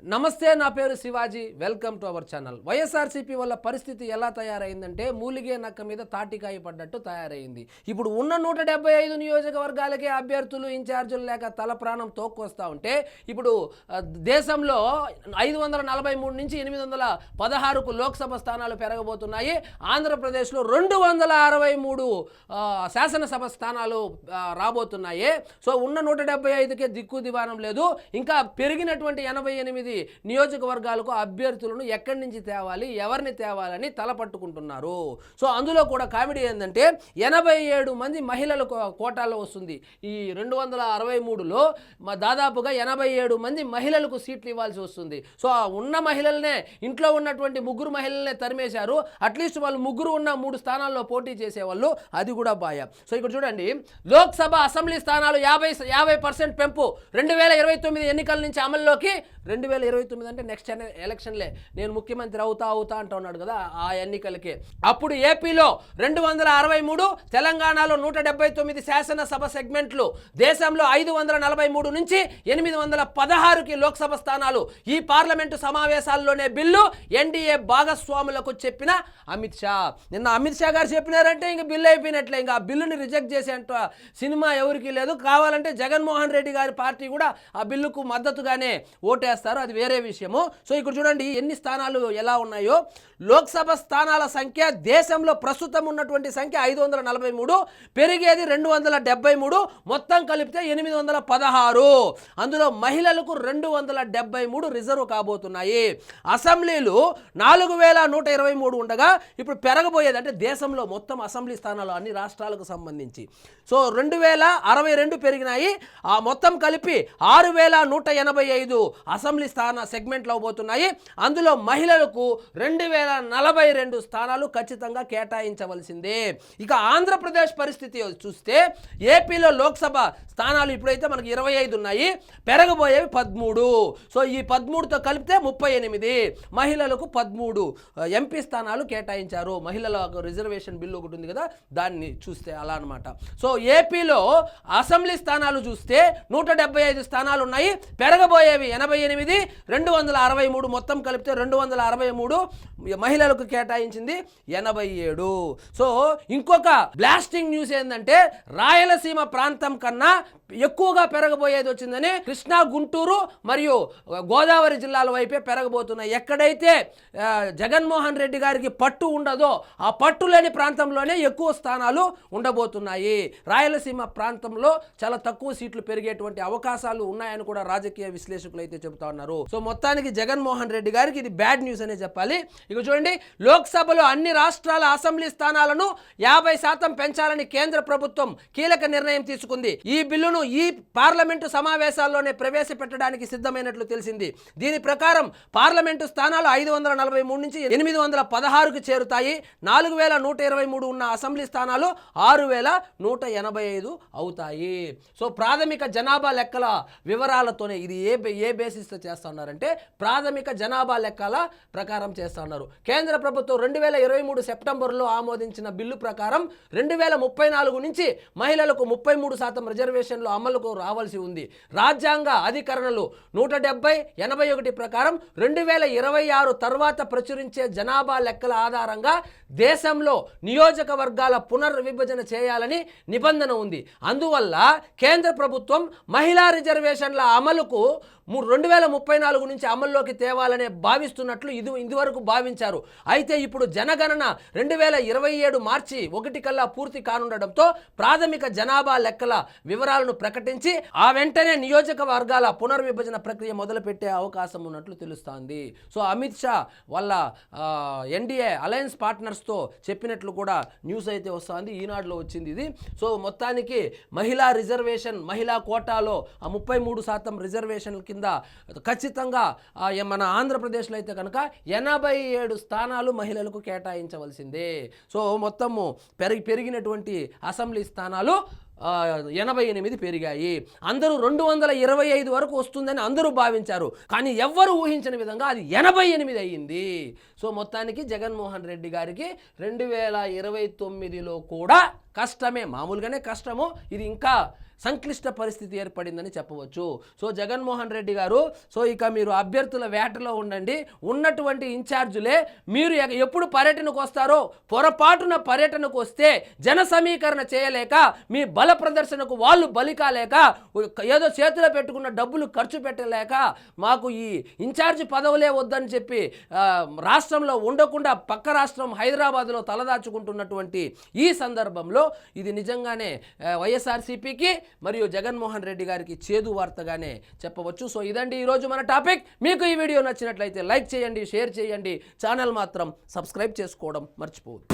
నమస్తే, నా పేరు Shivaji. Welcome to our channel. YSRCP వల్ల పరిస్థితి ఎలా తయారైందంటే మూలిగే నక్క మీద తాటికాయ పడ్డట్టు తయారైంది. ఇప్పుడు ఉన్న 175 నియోజకవర్గాలకే అభ్యర్థులు, ఇన్ఛార్జీలు లేక తల ప్రాణం తోక్కొస్తా ఉంటే ఇప్పుడు దేశంలో 543 నుంచి 816కు లోక్సభ స్థానాలు పెరగబోతున్నాయి. ఆంధ్రప్రదేశ్లో 263 శాసనసభ స్థానాలు రాబోతున్నాయి. సో ఉన్న 175కే దిక్కు దివానం లేదు. ఇంకా పెరిగినటువంటి 88 నియోజకవర్గాలకు అభ్యర్థులను ఎక్కడి నుంచి తేవాలి, ఎవరిని తేవాలని తలపట్టుకుంటున్నారు. సో అందులో కూడా కామెడీ ఏంటంటే 87 మంది మహిళల కోటాలో వస్తుంది. ఈ 263లో దాదాపుగా 87 మంది మహిళలకు సీట్లు ఇవ్వాల్సి వస్తుంది. సో ఉన్న మహిళలనే, ఇంట్లో ఉన్నటువంటి 3 మహిళలనే తరిమేశారు. అట్లీస్ట్ వాళ్ళు 3 ఉన్న 3 స్థానాల్లో పోటీ చేసేవాళ్ళు, అది కూడా బాయ. సో ఇక్కడ చూడండి, లోక్సభ అసెంబ్లీ స్థానాలు 50% పెంపు 2029 ఎన్నికల నుంచి అమల్లోకి. 2029 అంటే నెక్స్ట్ ఎలక్షన్లే, నేను ముఖ్యమంత్రి అవుతా అంటూ ఉన్నాడు కదా, ఆ ఎన్నికలకే. అప్పుడు ఏపీలో 263, తెలంగాణలో 179 శాసనసభ సెగ్మెంట్లు, దేశంలో 543 నుంచి 816కి లోక్సభ స్థానాలు. ఈ పార్లమెంటు సమావేశాల్లోనే బిల్లు ఎన్డీఏ భాగస్వాములకు చెప్పిన అమిత్ షా. నిన్న అమిత్ షా గారు చెప్పినారంటే ఇంక బిల్లు అయిపోయినట్లే. ఇంకా ఆ బిల్లుని రిజెక్ట్ చేసేంత సినిమా ఎవరికి లేదు. కావాలంటే జగన్మోహన్ రెడ్డి గారి పార్టీ కూడా ఆ బిల్లుకు మద్దతుగానే ఓటేస్తారు, అది వేరే విషయము. సో ఇక్కడ చూడండి ఎన్ని స్థానాలు ఎలా ఉన్నాయో. లోక్సభ స్థానాల సంఖ్య దేశంలో ప్రస్తుతం ఉన్నటువంటి సంఖ్య 543, పెరిగేది 273, మొత్తం కలిపితే 816. అందులో మహిళలకు 273 రిజర్వ్ కాబోతున్నాయి. అసెంబ్లీలు 4123 ఉండగా ఇప్పుడు పెరగబోయేది, అంటే దేశంలో మొత్తం అసెంబ్లీ స్థానాలు అన్ని రాష్ట్రాలకు సంబంధించి. సో 2062 పెరిగినాయి. ఆ మొత్తం కలిపి 6185 అసెంబ్లీ స్థాన సెగ్మెంట్లు అవబోతున్నాయి. అందులో మహిళలకు 2042 స్థానాలు ఖచ్చితంగా కేటాయించవలసిందే. ఇక ఆంధ్రప్రదేశ్ పరిస్థితి చూస్తే ఏపీలో లోక్సభ స్థానాలు ఇప్పుడైతే మనకి 25 ఉన్నాయి, పెరగబోయేవి 13. సో ఈ 13తో కలిపితే 38, మహిళలకు 13 ఎంపీ స్థానాలు కేటాయించారు. మహిళల రిజర్వేషన్ బిల్లు ఒకటి ఉంది కదా, దాన్ని చూస్తే అలా అనమాట. సో ఏపీలో అసెంబ్లీ స్థానాలు చూస్తే 175 స్థానాలు ఉన్నాయి, పెరగబోయేవి 88, 263, మొత్తం కలిపితే 263, మహిళలకు కేటాయించింది 87. సో ఇంకొక బ్లాస్టింగ్ న్యూస్ ఏంటంటే రాయలసీమ ప్రాంతం కన్నా ఎక్కువగా పెరగబోయేది వచ్చిందని. కృష్ణా, గుంటూరు మరియు గోదావరి జిల్లాల వైపే పెరగబోతున్నాయి. ఎక్కడైతే జగన్మోహన్ రెడ్డి గారికి పట్టు ఉండదో ఆ పట్టు లేని ప్రాంతంలోనే ఎక్కువ స్థానాలు ఉండబోతున్నాయి. రాయలసీమ ప్రాంతంలో చాలా తక్కువ సీట్లు పెరిగేటువంటి అవకాశాలు ఉన్నాయని కూడా రాజకీయ విశ్లేషకులు అయితే చెబుతా ఉన్నారు. సో మొత్తానికి జగన్మోహన్ రెడ్డి గారికి ఇది బ్యాడ్ న్యూస్ అనే చెప్పాలి. ఇక చూడండి, లోక్సభలో అన్ని రాష్ట్రాల అసెంబ్లీ స్థానాలను 50% పెంచాలని కేంద్ర ప్రభుత్వం కీలక నిర్ణయం తీసుకుంది. ఈ బిల్లును ఈ పార్లమెంటు సమావేశాల్లోనే ప్రవేశపెట్టడానికి సిద్ధమైనట్లు తెలిసింది. దీని ప్రకారం పార్లమెంటు స్థానాలు 543 నుంచి 816కు చేరుతాయి. 4123 ఉన్న అసెంబ్లీ స్థానాలు 6185 అవుతాయి. సో ప్రాథమిక జనాభా లెక్కల వివరాలతోనే ఇది ఏ బేసిస్తో చేస్తా ఉన్నారంటే ప్రాథమిక జనాభా లెక్కల ప్రకారం చేస్తా ఉన్నారు. కేంద్ర ప్రభుత్వం 2023 సెప్టెంబర్లో ఆమోదించిన బిల్లు ప్రకారం 2034 నుంచి మహిళలకు 33% రిజర్వేషన్లు అమలుకు రావాల్సి ఉంది. రాజ్యాంగ అధికరణలు 170/81 ప్రకారం 2026 తర్వాత ప్రచురించే జనాభా లెక్కల ఆధారంగా దేశంలో నియోజకవర్గాల పునర్విభజన చేయాలని నిబంధన ఉంది. అందువల్ల కేంద్ర ప్రభుత్వం మహిళా రిజర్వేషన్ల అమలుకు 2034 నుంచి అమల్లోకి తేవాలనే భావిస్తున్నట్లు ఇదివరకు భావించారు. అయితే ఇప్పుడు జనగణన 2027 మార్చి 1 కల్లా పూర్తి కానుండడంతో ప్రాథమిక జనాభా లెక్కల వివరాలను ప్రకటించి ఆ వెంటనే నియోజకవర్గాల పునర్విభజన ప్రక్రియ మొదలుపెట్టే అవకాశం ఉన్నట్లు తెలుస్తోంది. సో అమిత్ షా వాళ్ళ ఎన్డీఏ అలయన్స్ పార్ట్నర్స్తో చెప్పినట్లు కూడా న్యూస్ అయితే వస్తుంది. ఈనాడులో వచ్చింది ఇది. సో మొత్తానికి మహిళా రిజర్వేషన్, మహిళా కోటాలో ఆ 33% రిజర్వేషన్ల కింద ఖచ్చితంగా మన ఆంధ్రప్రదేశ్లో అయితే కనుక 87 స్థానాలు మహిళలకు కేటాయించవలసిందే. సో మొత్తము పెరిగినటువంటి అసెంబ్లీ స్థానాలు 88 పెరిగాయి. అందరూ 225 వరకు వస్తుందని అందరూ భావించారు, కానీ ఎవ్వరు ఊహించని విధంగా అది 88 అయ్యింది. సో మొత్తానికి జగన్మోహన్ రెడ్డి గారికి 2029లో కూడా కష్టమే, మామూలుగానే కష్టము, ఇది ఇంకా సంక్లిష్ట పరిస్థితి ఏర్పడిందని చెప్పవచ్చు. సో జగన్మోహన్ రెడ్డి గారు, సో ఇక మీరు అభ్యర్థుల వేటలో ఉండండి. ఉన్నటువంటి ఇన్ఛార్జులే మీరు ఎప్పుడు పర్యటనకు వస్తారో, పొరపాటున పర్యటనకు వస్తే జన సమీకరణ చేయలేక, మీ బల ప్రదర్శనకు వాళ్ళు బలి కాలేక, ఏదో చేతిలో పెట్టుకున్న డబ్బులు ఖర్చు పెట్టలేక, మాకు ఈ ఇన్ఛార్జ్ పదవులే వద్దని చెప్పి రాష్ట్రంలో ఉండకుండా పక్క రాష్ట్రం హైదరాబాద్లో తలదాచుకుంటున్నటువంటి ఈ సందర్భంలో ఇది నిజంగానే వైఎస్ఆర్సీపీకి మరియు జగన్మోహన్ రెడ్డి గారికి చేదు వార్తగానే చెప్పవచ్చు. సో ఇదండి ఈరోజు మన టాపిక్. మీకు ఈ వీడియో నచ్చినట్లయితే లైక్ చేయండి, షేర్ చేయండి, ఛానల్ మాత్రం సబ్స్క్రైబ్ చేసుకోవడం మర్చిపోవద్దు.